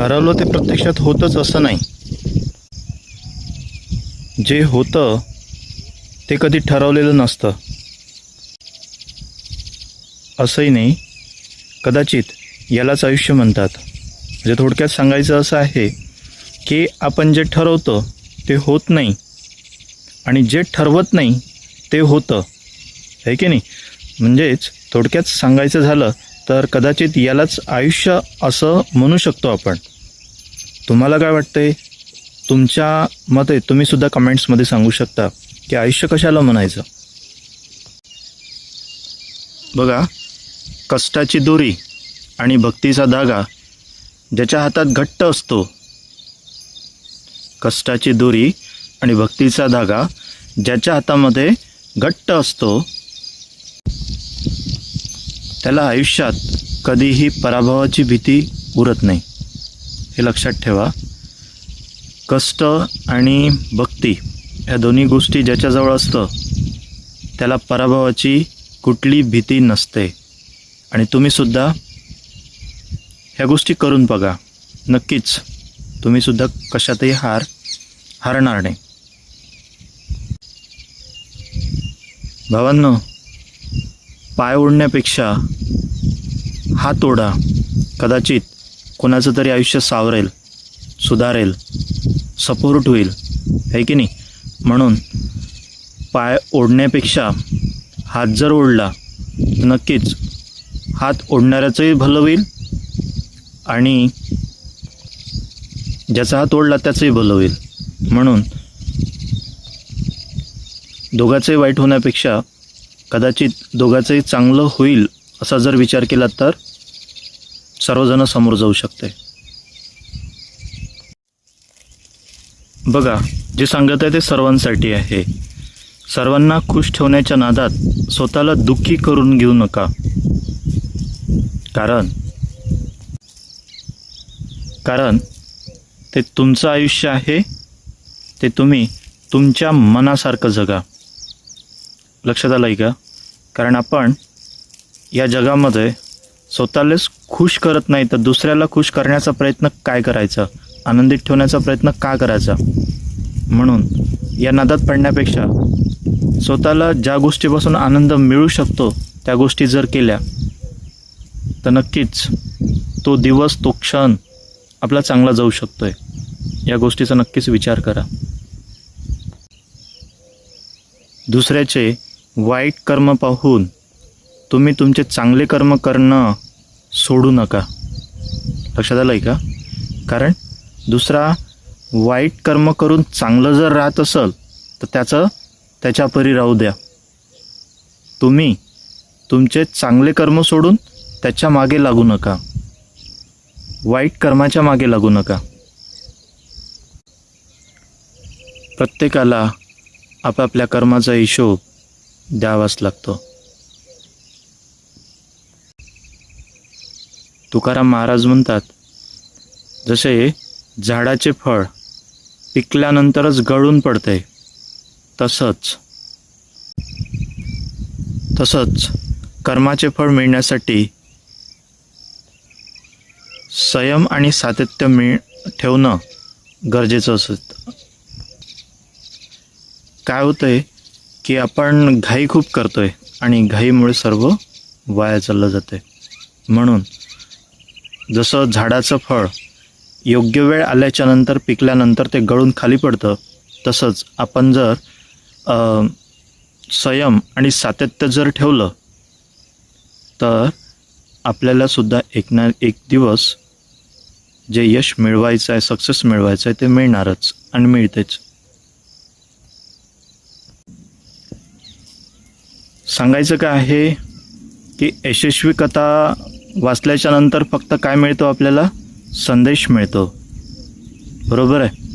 ठरवलं ते प्रत्यक्षात होतंच असं नाही. जे होतं ते कधी ठरवलेलं नसतं असंही नाही. कदाचित यालाच आयुष्य म्हणतात. म्हणजे थोडक्यात सांगायचं असं आहे की आपण जे ठरवतो ते होत नाही आणि जे ठरवत नाही ते होतं, आहे की नाही. म्हणजेच थोडक्यात सांगायचं झालं तर कदाचित यालाच आयुष्य असं म्हणू शकतो आपण. तुम्हाला काय वाटतंय? तुमच्या मते तुम्हीसुद्धा कमेंट्समध्ये सांगू शकता की आयुष्य कशाला म्हणायचं. बघा, कष्टाची दोरी आणि भक्तीचा धागा ज्याच्या हातात घट्ट असतो, कष्टाची दोरी आणि भक्तीचा धागा ज्याच्या हातामध्ये घट्ट असतो त्याला आयुष्यात कधीही पराभवाची भीती उरत नाही. हे लक्षात ठेवा. कष्ट आणि भक्ती ह्या दोन्ही गोष्टी ज्याच्याजवळ असतं त्याला पराभवाची कुठली भीती नसते. आणि तुम्हीसुद्धा ह्या गोष्टी करून बघा. नक्कीच तुम्हीसुद्धा कशातही हारणार नाही. भावांनो, पाय ओढण्यापेक्षा हात ओढा. कदाचित कोणाचं तरी आयुष्य सावरेल, सुधारेल, सपोर्ट होईल, आहे की नाही. म्हणून पाय ओढण्यापेक्षा हात जर ओढला तर नक्कीच हात ओढणाऱ्याचंही भलं होईल आणि ज्याचा हात ओढला त्याचंही भलं होईल. म्हणून दोघांचंही वाईट होण्यापेक्षा कदाचित दोघांचंही चांगलं होईल असा जर विचार केला तर सर्वजण समोर जाऊ शकते. बघा, जे सांगत आहे ते सर्वांसाठी आहे. सर्वांना खुश ठेवण्याच्या नादात स्वतःला दुःखी करून घेऊ नका. कारण ते तुमचं आयुष्य आहे. ते तुम्ही तुमच्या मनासारखं जगा. लक्षात आलं आहे का? कारण आपण या जगामध्ये स्वतःलाच खुश करत नाही तर दुसऱ्याला खुश करण्याचा प्रयत्न काय करायचा, आनंदित ठेवण्याचा प्रयत्न का करायचा. म्हणून या नादात पडण्यापेक्षा स्वतःला ज्या गोष्टीपासून आनंद मिळू शकतो त्या गोष्टी जर केल्या तर नक्कीच तो दिवस, तो क्षण आपला चांगला जाऊ शकतो आहे. या गोष्टीचा नक्कीच विचार करा. दुसऱ्याचे वाईट कर्म पाहून तुम्ही तुमचे चांगले कर्म करणं सोडू नका. लक्षात आलं आहे का? कारण दुसरा वाईट कर्म करून चांगलं जर राहत असेल तर त्याच्या परी राहू द्या. तुम्ही तुमचे चांगले कर्म सोडून त्याच्या मागे लागू नका, वाईट कर्माच्या मागे लागू नका. प्रत्येकाला आपापल्या कर्माचा हिशोब द्यावाच लागतो. तुकाराम महाराज म्हणतात, जसे झाडाचे फळ पिकल्यानंतरच गळून पडते तसंच कर्माचे फळ मिळण्यासाठी संयम आणि सातत्य ठेवणं गरजेचं असतं. काय होतंय की आपण घाई खूप करतोय आणि घाईमुळे सर्व वाया चाललं जाते. म्हणून जसं झाडाचं फळ योग्य वेळ आल्याच्या नंतर पिकल्यानंतर ते गळून खाली पडतं, तसंच आपण जर संयम आणि सातत्य जर ठेवलं तर आपल्याला सुद्धा एक ना एक दिवस जे यश मिळवायचं आहे, सक्सेस मिळवायचं आहे ते मिळणारच आणि मिळतेच. सांगायचं काय आहे की यशस्वी कथा वाचल्याच्या नंतर फक्त काय मिळतो आपल्याला? संदेश मिळतो. बरोबर आहे.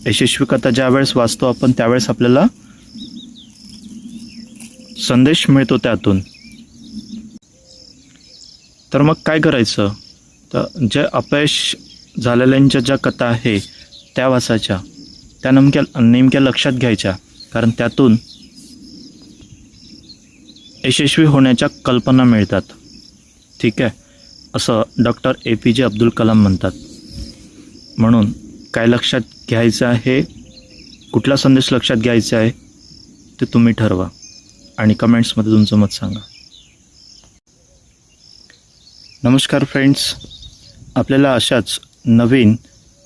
यशस्वी कथा ज्या वेळेस वाचतो आपण त्यावेळेस आपल्याला संदेश मिळतो त्यातून. तर मग काय करायचं? तर जे अपयश झालेल्यांच्या ज्या कथा आहे त्या वाचायच्या, त्या नेमक्या लक्षात घ्यायच्या, कारण त्यातून यशस्वी होण्याच्या कल्पना मिळतात. ठीक आहे, असं डॉक्टर APJ अब्दुल कलाम म्हणतात. म्हणून काय लक्षात घ्यायचं आहे, कुठला संदेश लक्षात घ्यायचा आहे ते तुम्ही ठरवा आणि कमेंट्समध्ये तुमचं मत सांगा. नमस्कार फ्रेंड्स, आपल्याला अशाच नवीन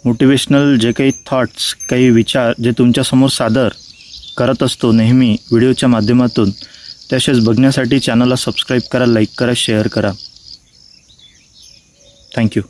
मोटिवेशनल जे काही थॉट्स, काही विचार जे तुमच्यासमोर सादर करत असतो नेहमी व्हिडिओच्या माध्यमातून, ते असेच बघण्यासाठी चॅनलला सबस्क्राईब करा, लाईक करा, शेअर करा. थँक्यू.